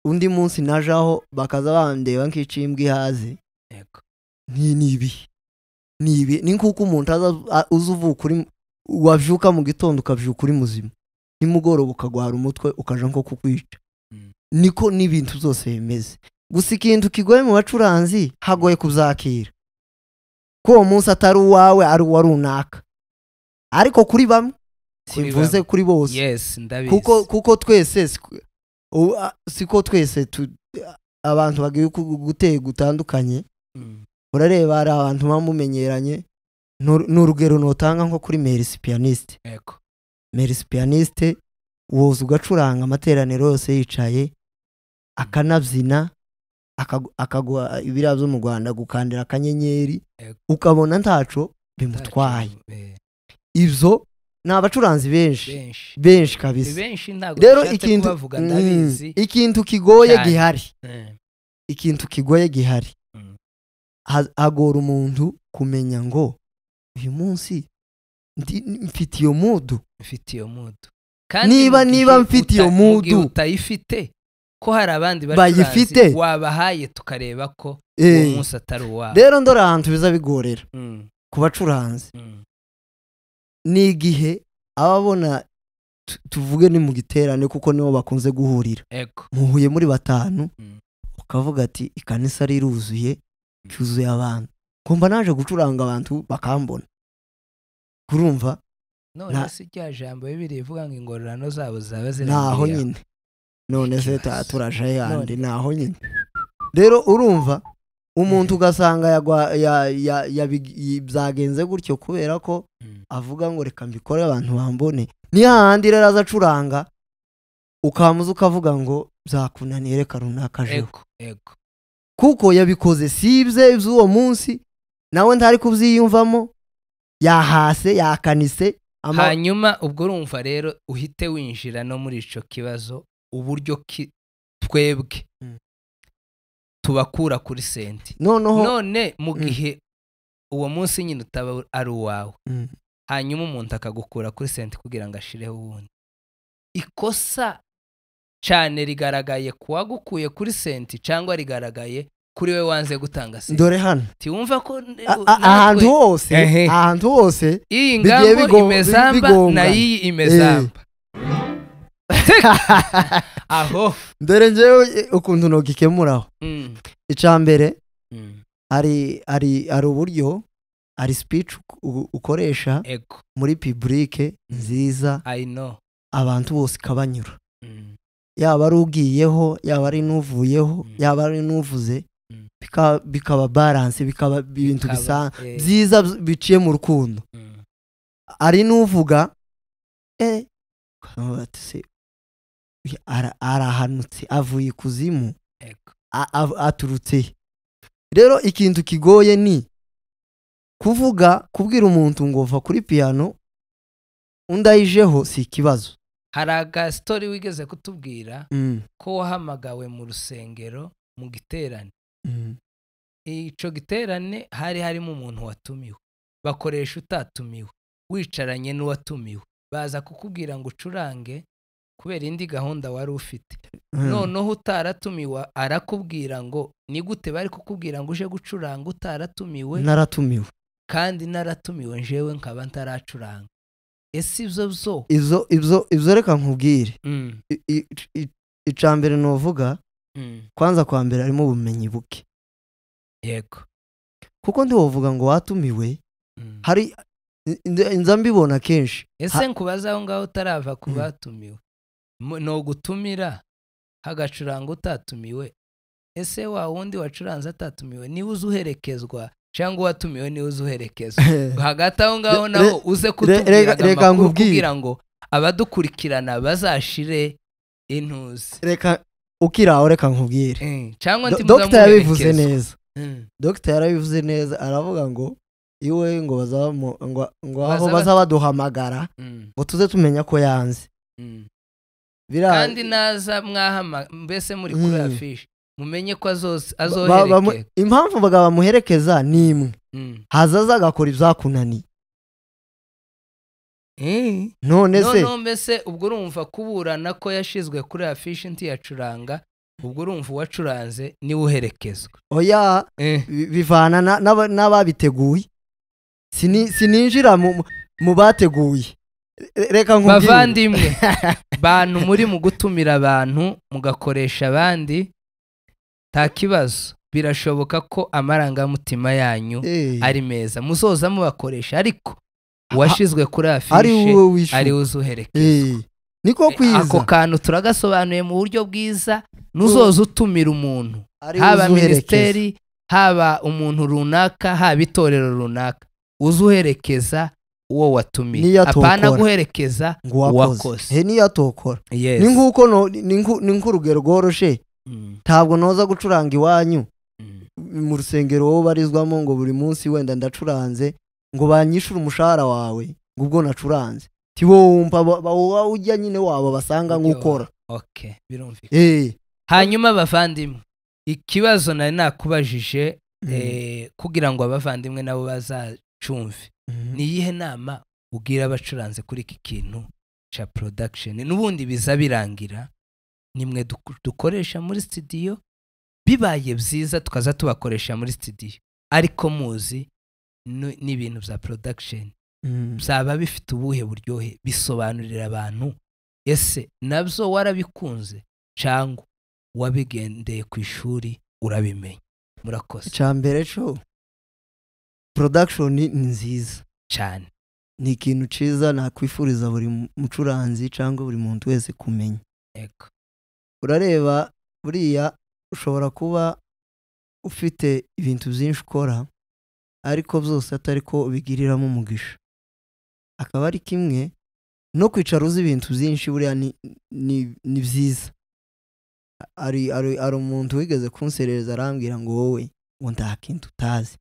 undi munsi najaho bakaza bandeba nk'icimbwa ihaze nibi ni nkuko umuntu uza uvuka wavyuka mu gitondo ukavyuka uri muzima nimugoroba ukagwara umutwe ukaja nko kukwica niko n'ibintu byose bimeze gusa ikintu kigoye mu bacuranzi hagoye kuzakira ko uwo munsi atari uwawe ari uwa runaka ariko kuri bamwe simvuze kuri bose yes ndabizi kuko twese siko twese abantu bagiye gutega gutandukanye urareba hari abantu bamumenyeranye n'urugero notanga nko kuri Merisi pianiste Merisi pianiste woza ugacuranga amateraniro yose yicaye akanabyina akagwa ibiriya byo mu Rwanda gukandira akanyenyeri ukabona ntaco bimutwaye ivyo ni abacuranzi benshi kabisa rero ikintu kigoye gihari hagora umuntu kumenya ngo uyu munsi mfite iyo mudu niba mfite iyo mudu utayifite ko hari abandi bayifite wabahaye tukareba ko uwo munsi atari uwabo. Rero ndora ahantu biza bigorera ku bacuranzi ni igihe ababona tuvuge ni mu giterane kuko nibo bakunze guhurira muhuye muri batanu ukavuga ati ikanisa riruzuye cyuzuye abantu kumva naje gucuranga abantu bakambona kurumva none se rya jambo bibiri ivuga ngo ingororano zabo zaba naho nyine none se turaje yandi naho nyine. Rero urumva umuntu ugasanga byagenze gutyo kubera ko avuga ngo reka mbikore abantu bambone ni hahandi rero azacuranga ukamuza ukavuga ngo byakunaniye reka runaka jeho kuko yabikoze sibye z'uwo munsi nawe ntari kubyiyumvamo yahase yakanise hanyuma ubwo urumva rero uhite winjira no muri ico kibazo uburyo twebwe tubakura kuri senti none mu gihe uwo munsi nyine utaba ari uwawe hanyuma umuntu akagukura kuri senti kugira ngo ashireho ubundi ikosa cyane rigaragaye kuwagukuye kuri senti cyangwa rigaragaye kuri we wanze gutanga senti. Dore hano tiwumva ko ahantu hose iyi ngambo imezamba na iyi imezamba aho dore njewe ukuntu no gikemuraho icambere ari uburyo ari speech ukoresha muri public nziza abantu bose kabanyura yaba ari ugiyeho yaba ari nuvuyeho yaba ari nuvuze bikaba balance bikaba ibintu bisa byiza biciye mu rukundo ari nuvuga arahanutse avuye kuzimu aturutse. Rero ikintu kigoye ni kubwira umuntu ngo va kuri piano undayijeho si ikibazo. Hari aga story wigeze kutubwira ko wahamagawe mu rusengero mu giterane ico giterane hari harimo umuntu watumiwe bakoresha utatumiwe wicaranye n'uwatumiwe baza kukubwira ngo ucurange kubera indi gahunda wari ufite noneho utaratumiwe arakubwira ngo ni gute bari kukubwira ngo uje gucuranga utaratumiwe naratumiwe kandi naratumiwe njewe nkaba ntaracuranga. Ese ibyo reka nkubwire icambere novuga kwanza kwa mbere arimo ubumenyi buke yego kuko ndiwovuga ngo watumiwe hari inza mbibona kenshi. Ese nkubaza aho ngaho utarava ku batumiwe no gutumira hagacuranga utatumiwe ese wa wundi wacuranze atatumiwe ni uzuherekezwa cyangwa watumiwe ni uzuherekezwa hagati aho ngaho naho uze kutubwira kugira ngo abadukurikirana bazashire intuzi. Reka ukiraho reka nkubwire cyangwa ndi Dr. yabivuze neza Dr. yarabivuze neza aravuga ngo iwe ngo aho bazabaduhamagara ngo tuze tumenya ko yanze kandi naza mwahama mbese muri kuri afishe mumenye ko azoherekeza. Impamvu bamuherekeza ni imwe hazaza agakora ibyakunaniye none mbese ubwo urumva kuburana ko yashizwe kuri afishe ntiyacuranga ubwo urumva uwacuranze niwe uherekezwa. Oya bivana n'ababiteguye sininjira mu bateguye. Reka nkubwire bavandimwe bantu muri mu gutumira abantu mugakoresha abandi nta kibazo birashoboka ko amarangamutima yanyu ari meza muzoza mubakoresha ariko washizwe kuri afishe ari uzuherekeza niko kwiza. Ako kantu turagasobanuye mu buryo bwiza nuzoza utumira umuntu haba ministeri haba umuntu runaka haba itorero runaka uzuherekeza uwo watumiye apana guherekeza wakoze niyo atokora. Ni nkuko ni nk'urugero rworoshe ntabwo noza gucuranga iwanyu mu rusengero wowe barizwamo ngo buri munsi wenda ndacuranze ngo banyishure umushahara wawe ngo ubwo nacuranze tiwumva ujya nyine wabo basanga nk'ukora. Okay birumvikana. Hanyuma bavandimwe ikibazo nari nakubajije kugira ngo abavandimwe nabo bazacumve ni iyihe nama ubwira abacuranze kuri iki kintu cha production n'ubundi biza birangira nimwe dukoresha muri studio bibaye byiza tukaza tubakoresha muri studio ariko muzi n'ibintu bya production byaba bifite ubuhe buryohe bisobanurira abantu ese nabyo warabikunze cyangwa wabigendeye ku ishuri urabimenya murakoze cyambere cyo production ni nziza cyane ni ikintu ciza nakwifuriza buri mucuranzi cyangwa buri muntu wese kumenya eko urareba buriya ushobora kuba ufite ibintu byinshi ukora ariko byose atari ko ubigiriramo umugisha akaba ari kimwe no kwicara uzi ibintu byinshi buriya ni byiza ari umuntu wigeze kunserereza arambwira ngo wowe ngo nta kintu utazi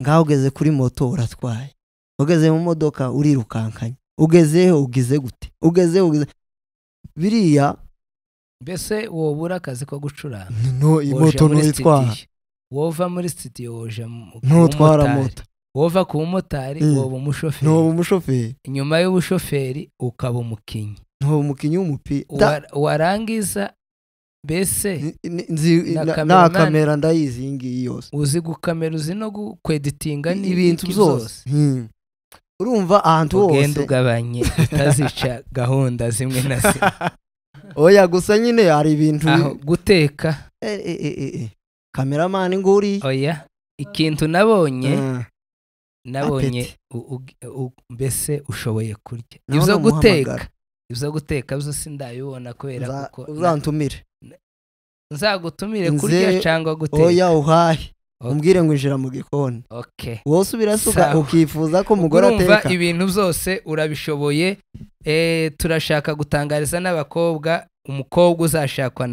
ngaho ugeze kuri moto uratwaye ugeze mu modoka urirukankanye ugezeho ugize gute ugezeho biriya mbese wobura akazi ko gucuranga no imoto ntitwara wova muri studio woje ntutwara moto wova ku motari woba umushoferi no umushoferi inyuma y'ubushoferi ukaba umukinyi no umukinyi w'umupira warangiza mbese na kamera ndayizi ngiyi yose uzi gukamera uzi no kweditinga n'ibintu byose urumva ahantu hose ugenda ugabanye utazica gahunda zimwe na zimwe oya gusa nyine hari ibintu guteka kameramani nguri oya ikintu nabonye mbese ushoboye kurya ibyo guteka byose ndabibona kubera kuko uzantumire nzagutumire kurya cyangwa guteka oya uhahe umbwire ngo injira mu gikoni wose ubirasuka ukifuza ko umugore ateka urumva ibintu byose urabishoboye turashaka gutangariza n'abakobwa umukobwa uzashakwa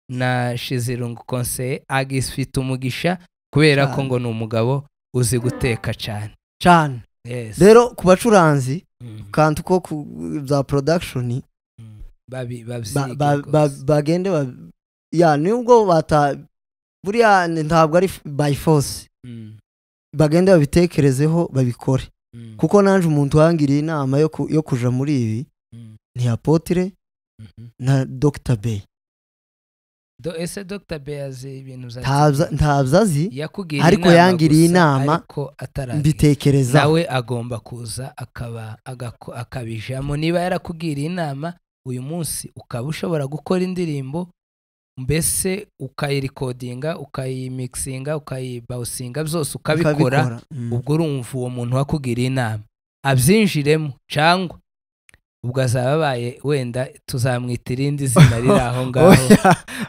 na Shizirungu Conseil agifite umugisha kubera ko ngo ni umugabo uzi guteka cyane rero ku bacuranzi kantu ko za production bagende nubwo buriya ntabwo ari by force bagende babitekerezeho babikore kuko nanje umuntu wangiriye inama yo kuja muri ibi ni Apotre na Dr. Bey ese Dr. Bey azi ibintu ntabyazi ariko yangiriye inama mbitekereza nawe agomba kuza akabijamo niba yarakugiriye inama uyu munsi ukaba ushobora gukora indirimbo mbese ukayirikodinga ukayimixinga ukayibawusinga byose ukabikora ubwo urumva uwo muntu wakugiriye inama abyinjiremo cyangwa ubwo azaba abaye wenda tuzamwita irindi zina riri aho ngaho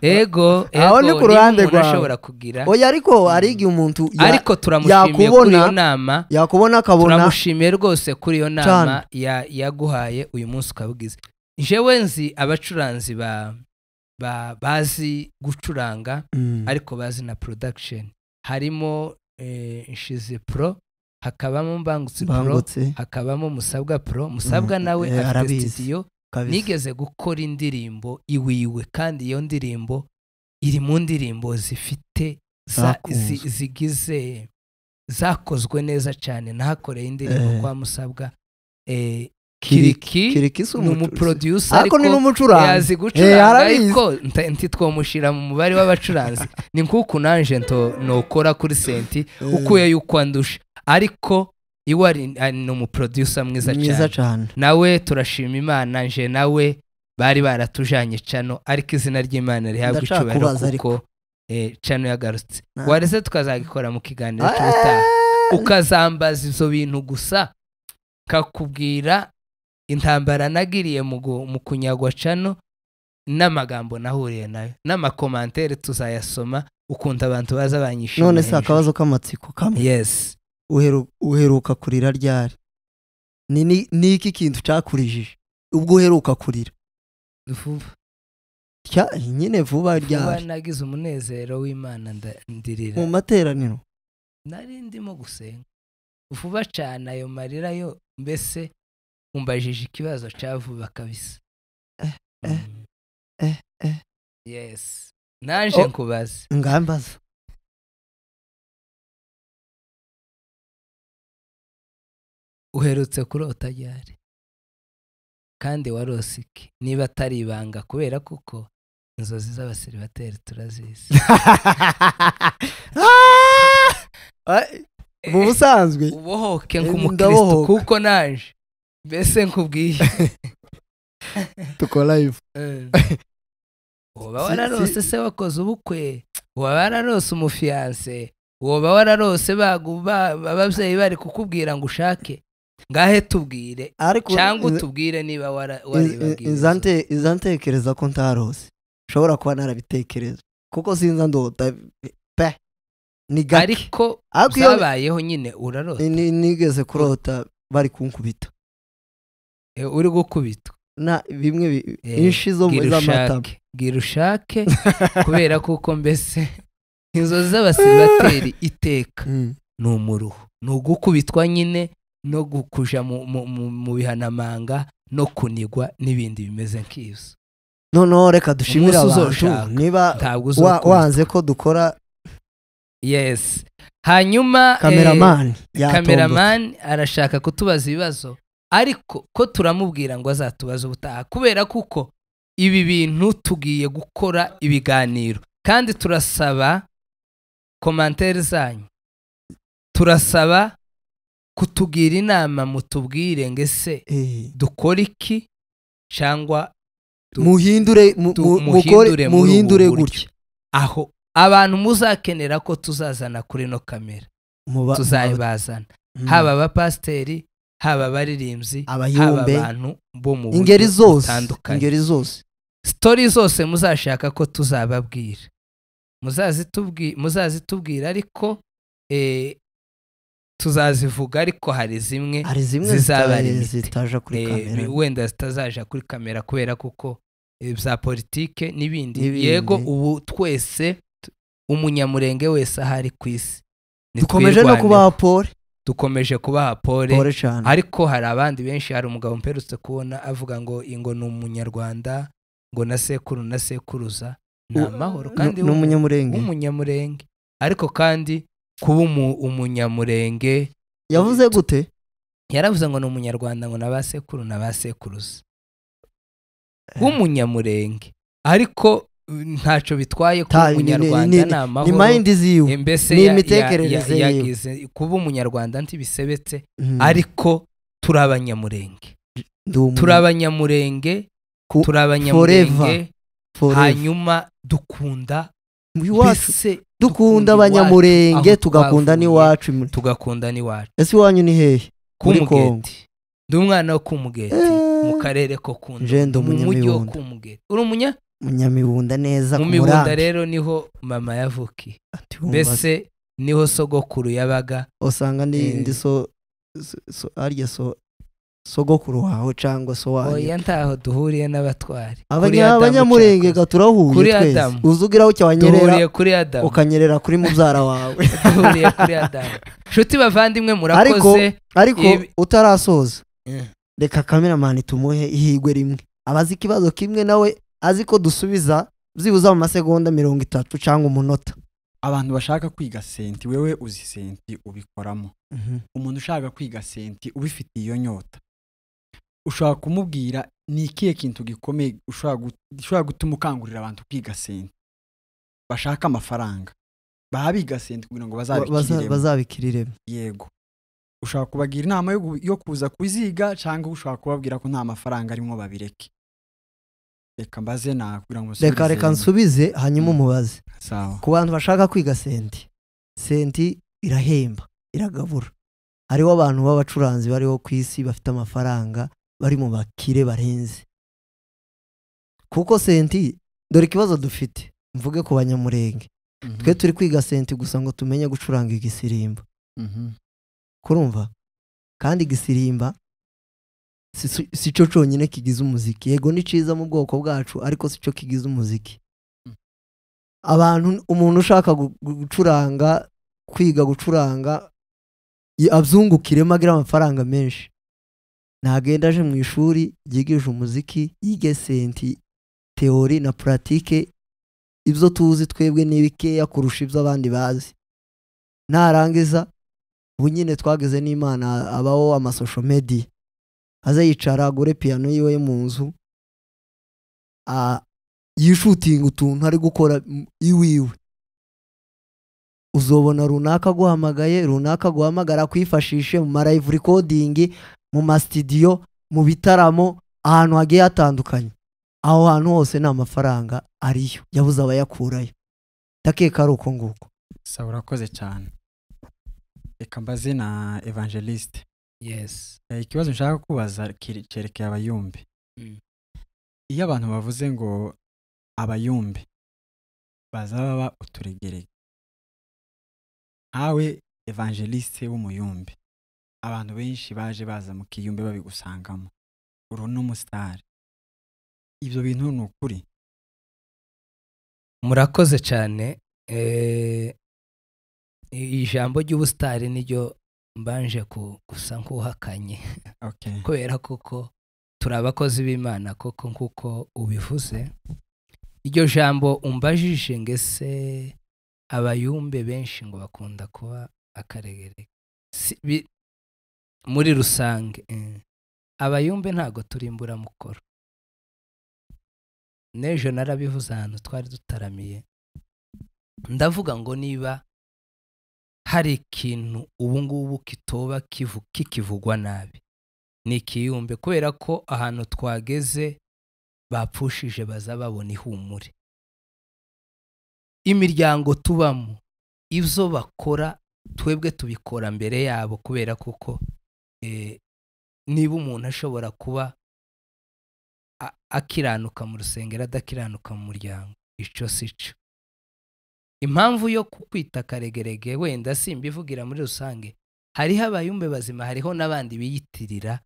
ego aho ni ku ruhande rwawe oya ariko ari igihe umuntu ariko turamushimiye kuri iyo nama yakubona akabona turamushimiye rwose kuri iyo nama yaguhaye uyu munsi ukabugize jewe nzi abacuranzi bazi gucuranga ariko bazi na production harimo Nshize Pro hakabamo Mbangutse Pro hakabamo Musabwa Pro Musabwa nawe afite studio nigeze gukora indirimbo iwiwe kandi iyo ndirimbo iri mu ndirimbo zifite zigize zakozwe neza cyane nahakoreye indirimbo kwa Musabwa Kiriki ni umuproducer ariko yazi gucuranga ariko ntitwomushira mu mubare w'abacuranzi ni nkuko nanje nokora kuri senti ukuye yuko andusha ariko iwe ni umuproducer mwiza cyane nawe turashima Imana nje nawe bari baratujanye cano ariko izina ry'Imana rihabwa icubahiro kuko cano yagarutse wareze tukazagikora mu kiganiro cy'ubutaha ukazambaza ivyo bintu gusa kakubwira intambara nagiriye mu kunyagwa cano n'amagambo nahuriye nayo n'amakomantere tuzayasoma ukunda abantu baza banyishimira none se akabazo k'amatsiko kamwe yes uheruka kurira ryari ni iki kintu cyakurijije ubwo uheruka kurira vuba nyine vuba ryari nagize umunezero w'Imana ndirira mu materaniro nari ndimo gusenga vuba cyane ayo marira yo mbese umbajije ikibazo cyavuba kabisa yes nanje nkubaza ngambaza uherutse kurota ryari kandi warose iki niba atari ibanga kubera kuko inzozi z'abaseribateri turazizi mu busanzwe ubohoke nk'umukristo kuko naje mbese nkubwiye tuko live woba wararose se wakoze ubukwe woba wararose umufiyanse woba wararose ababyeyi bari kukubwira ngo ushake ngahe tubwire cyangwa utubwire niba waribagiwe izantekereza ko ntarose ushobora kuba narabitekereza kuko sinza ndota pe ni gake ariko zabayeho nyine urarota nigeze kurota bari kunkubita uri gukubita na bimwe inshi zo z'amatama gira ushake kubera kuko mbese inzozi z'abaseribateri iteka ni umuruho ni ugukubitwa nyine no gukuja mu bihanamanga no kunigwa n'ibindi bimeze nk'ivyo noneho reka dushimire abantu niba wanze ko dukora yes hanyuma cameraman arashaka kutubaza ibibazo ariko ko turamubwira ngo azatubaza ubutaha kubera kuko ibi bintu tugiye gukora ibiganiro kandi turasaba commentaire zanyu turasaba kutugira inama mutubwire ngese dukora iki cyangwa muhindure gutya aho abantu muzakenera ko tuzazana kuri no kamera tuzayibazana haba abapasteri haba abaririmbyi haba abantu bo mu ingeri zose story zose muzashaka ko tuzababwira muzazitubwira ariko tuzazivuga ariko hari zimwe zizaba zitaja kuri kamera wenda zitazaja kuri kamera kubera kuko bya politike n'ibindi yego ubu twese umunyamurenge wese ahari ku isi dukomeje no kubaha pole dukomeje kubaha pole ariko hari abandi benshi hari umugabo mperutse kubona avuga ngo ingo ni umunyarwanda ngo na sekuru na sekuruza ni amahoro kandi umunyamurenge ariko kandi kuba umunyamurenge yavuze gute yaravuze ngo ni umunyarwanda ngo na ba sekuru na ba sekuruza w'umunyamurenge ariko ntacyo bitwaye kuba umunyarwanda ni amahoro ni mind ziwe ni imitekerereze yagize kuba umunyarwanda ntibisebetse ariko turabanyamurenge turabanyamurenge hanyuma dukunda dukunda abanyamurenge tugakunda n'iwacu ese iwanyu ni hehe kuri Mugeti ndi umwana wo kumugeti mu karere ko kunda mu mujyi wo kumugeti uri umunyamibunda neza mu mibunda rero niho mama yavukiye mbese niho sogokuru yabaga usanga ndi arya sogokuru wawe cyangwa so wawe oya ntaho duhuriye n'abatwari abanyamurenge gaturahuye twese uzugiraho cyawanyerera ukanyerera kuri mubyara wawe duhuriye kuri Adamu nshuti bavandimwe murakoze ariko utarasoza reka cameraman tumuhe ihigwe rimwe abazi ikibazo kimwe nawe azi ko dusubiza byibuza mu masegonda 30 cyangwa umunota abantu bashaka kwiga senti wewe uzi senti ubikoramo umuntu ushaka kwiga senti ubifitiye iyo nyota ushaka kumubwira ni ikihe kintu gikomeye ushaka gutuma ukangurira abantu kwiga senti bashaka amafaranga babiga senti kugira ngo bazabikiriremo yego ushaka kubagira inama yo kuza kuziga cyangwa ushaka kubabwira ko nta mafaranga arimo babireke reka mbaze kugira ngo reka nsubize hanyuma umubaze sawa ku bantu bashaka kwiga senti irahemba iragabura hariho abantu b'abacuranzi bariho ku isi bafite amafaranga bari mu bakire barenze kuko senti dore ikibazo dufite mvuge ku banyamurenge twe turi kwiga senti gusa ngo tumenye gucuranga igisirimba kurumva kandi igisirimba si cyo cyonyine kigize umuziki yego ni ciza mu bwoko bwacu ariko si cyo kigize umuziki umuntu ushaka gucuranga kwiga gucuranga abyungukiremo agira amafaranga menshi ntagenda aje mu ishuri yigisha umuziki yige senti teori na pratique ibyo tuzi twebwe n'ibikeya kurusha ibyo abandi bazi narangiza ubu nyine twageze n'Imana abaho amasosho media aza yicara agure piano yiwe mu nzu yishutinga utuntu ari gukora iwiwe, uzobona runaka guhamagaye, runaka guhamagara kwifashishe mu live recording, mu ma studio, mu bitaramo, ahantu hagiye hatandukanye. Aho hantu hose nta mafaranga ariyo, yabuze abayakurayo. Ndakeka ari uko nguko. Sawa, urakoze cyane. Reka mbaze na Evangeliste. Yes. Ikibazo nshaka kubaza cyerekeye abayumbi. Iyo abantu bavuze ngo abayumbi bazaba uturegerege, nkawe Evangeliste w'umuyumbi, abantu benshi baje baza mu kiyumbe babigusangamo, uru n'umusitari, ibyo bintu ni ukuri? Murakoze cyane. Ijambo ry'ubusitari niryo mbanje gusa nk'uhakanye. Okay. Kubera kuko turi abakozi b'Imana koko nkuko ubivuze. Iryo jambo umbajije ngese abayumbe benshi ngo bakunda kuba akaregerege. Muri rusange abayumbe ntago turimbura mukoro. Nejo narabivuze ahantu twari dutaramiye, ndavuga ngo niba hari ikintu ubu ngubu kitoba kikivugwa nabi ni ikiyumbe, kubera ko ahantu twageze bapfushije baza babona ihumure. Imiryango tubamo ibyo bakora twebwe tubikora mbere yabo, kubera kuko niba umuntu ashobora kuba akiranuka mu rusengero adakiranuka mu muryango, icyo sico. Impamvu yo kukwita karegerege wenda simbivugira muri rusange, hariho abayumbe bazima, hariho n'abandi biyitirira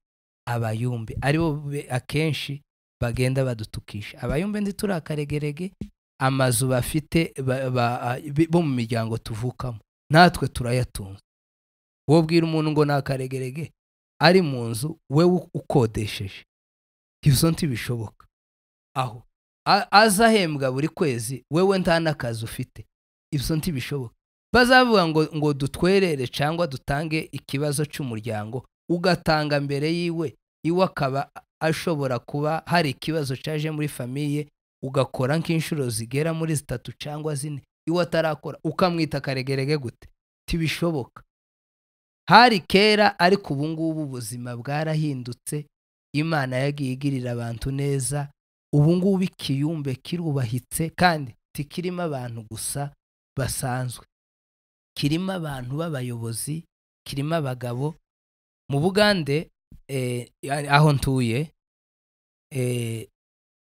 abayumbe, aribo akenshi bagenda badutukisha. Abayumbe ndi turi akaregerege, amazu bafite bo mu miryango tuvukamo natwe turayatunze. Wowe bwira umuntu ngo nakaregerege ari mu nzu wewe ukodesheje, ibyo ntibishoboka. Aho azahembwa buri kwezi wewe nta n'akazi ufite, ibyo ntibishoboka. Bazavuga ngo dutwerere cyangwa dutange ikibazo cy'umuryango, ugatanga mbere yiwe akaba ashobora kuba hari ikibazo cyaje muri famiye, ugakora nk'inshuro zigera muri 3 cyangwa 4 iwe atarakora, ukamwita karegerege gute? Tibishoboka. Hari kera, ariko ubu ngubu ubuzima bwarahindutse, Imana yagiye igirira abantu neza. Ubu ngubu ikiyumbe kirubahitse, kandi tikirimo abantu gusa basanzwe, kirimo abantu b'abayobozi, kirimo abagabo. Mu Bugande aho ntuye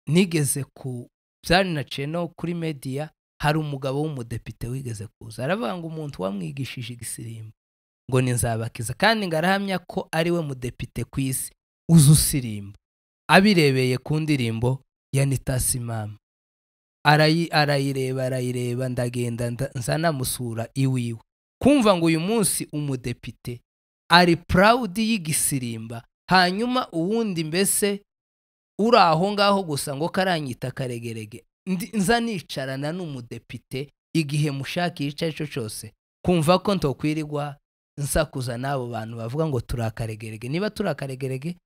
nigeze ku byari naciye no kuri media, hari umugabo w'umudepite wigeze kuza aravuga ngo umuntu wamwigishije igisirimbo ngo ni Nzabakiza, kandi ngarahamya ko ari we mudepite ku isi uzusirimba, abirebeye ku ndirimbo ya Nitasi Mama. Arayireba ndagenda nzanamusura iwiwe, kumva ngo uyu munsi umudepite ari proud y'igisirimba, hanyuma uwundi mbese uri aho ngaho gusa ngo karanyita karegerege, nza nicarana n'umudepite igihe mushaki icyo cyo cyose, kumva ko ntokwirirwa nsakuza n'abo bantu bavuga ngo turakaregerege. Niba turakaregerege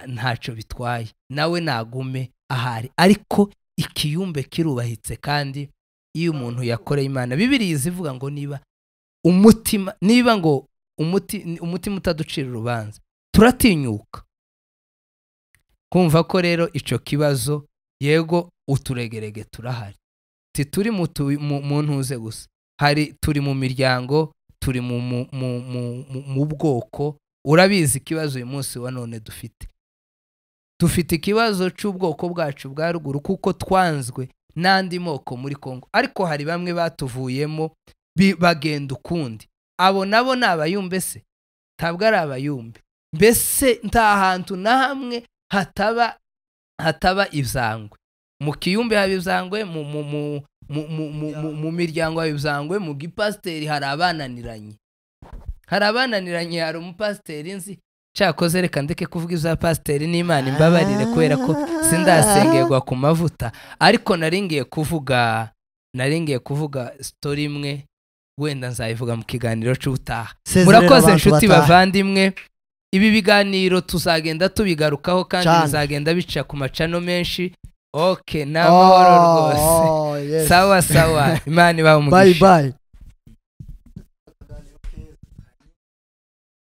ntacyo bitwaye, nawe nagume ahari. Ariko ikiyumbe kirubahitse, kandi iyo umuntu yakoreye Imana, Bibiliya izivuga ngo niba ngo umutima utaducira urubanza turatinyuka. Kumva ko rero icyo kibazo, yego uturegerege turahari, tituri mu ntuze gusa, hari turi mu miryango, turi mu bwoko. Urabizi ikibazo uyu munsi wa none dufite ikibazo cy'ubwoko bwacu bwa ruguru, kuko twanzwe n'andi moko muri Kongo, ariko hari bamwe batuvuyemo bagenda ukundi. Abo nabo ni abayumbe se? Ntabwo ari abayumbe. Mbese nta hantu na hamwe hataba ibyangwe. Mu kiyumbe haba ibyangwe, mu miryango haba ibyangwe, mu gipasiteri hari abananiranye. Hari umupasiteri nzi, cyakoze reka ndeke kuvuga ibya pasiteri, n'Imana imbabarire kubera ko sindasengerwa ku mavuta, ariko naringiye kuvuga story imwe wenda nzayivuga mu kiganiro cy'utaha. Sezerera Murakoze abantu inshuti bataha. bavandimwe, ibi biganiro tuzagenda tubigarukaho kandi Cyane. bizagenda bica ku macano menshi. Okay, n'amahoro rwose. yes. Sawa sawa, Imana ibahe Bye umugisha. bye.